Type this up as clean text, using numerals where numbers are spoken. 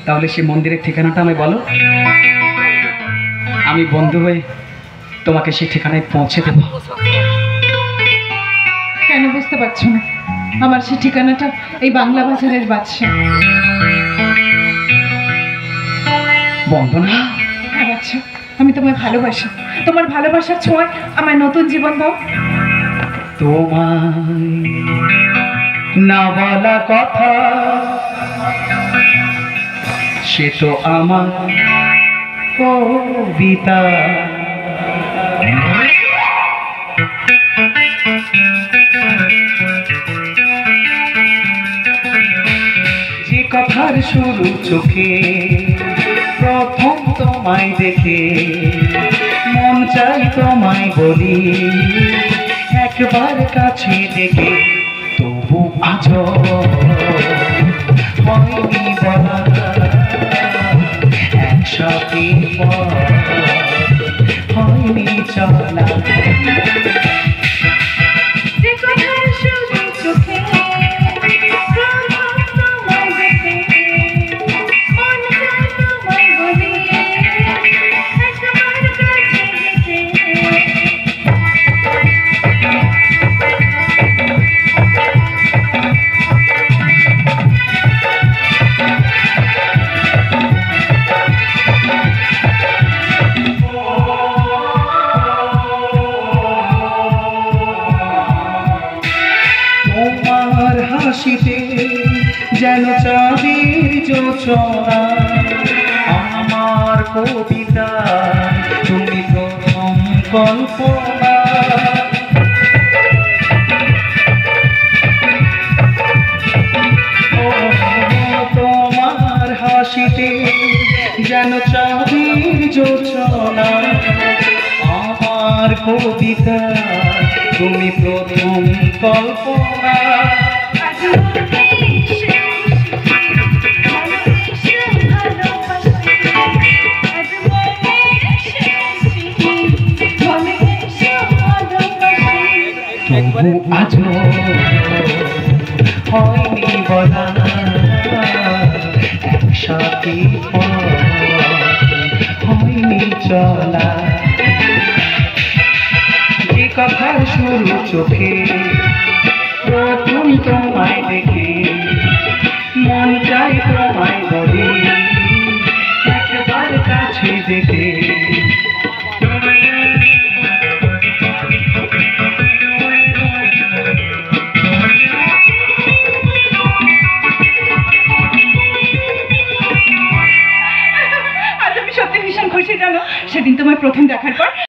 তাহলে সেই মন্দিরের ঠিকানাটা আমায় বলো, আমি বন্ধু হয়ে তোমাকে সেই ঠিকানায় পৌঁছে দেব। কেন বুঝতে পারছো না? আমার সেই ঠিকানাটা এই বাংলা বাজারের বাদশা। বন্ধনা, হ্যাঁ বাদশা, আমি তোমায় ভালোবাসি। তোমার ভালোবাসার ছোঁয়ায় আমায় নতুন জীবন দাও। তোমায় না বলা কথা সে তো আমার কবিতা। যে কথার শুরু চোখে প্রথম তোমায় দেখে, মন চাই তোমায় বলি একবার কাছে দেখে, তবু আজও হয়নি বলা একসাথে হয়নি চলা। তোমার হাসিতে যেন চাঁদের জোছনা, আমার কবিতা তুমি প্রথম কল্পনা। তোমার হাসিতে যেন চাঁদের জোছনা, আমার কবিতা তুমি প্রথম কল্পনা। তবু আজও হয়নি বলা একসাথে হয়নি চলা। যে কথার শুরু চোখে প্রথম তোমায় দেখে, মন চাই তোমায় বলি একবার কাছে দেখে। আজ আমি সত্যি ভীষণ খুশি জানো, সেদিন তোমায় প্রথম দেখার পর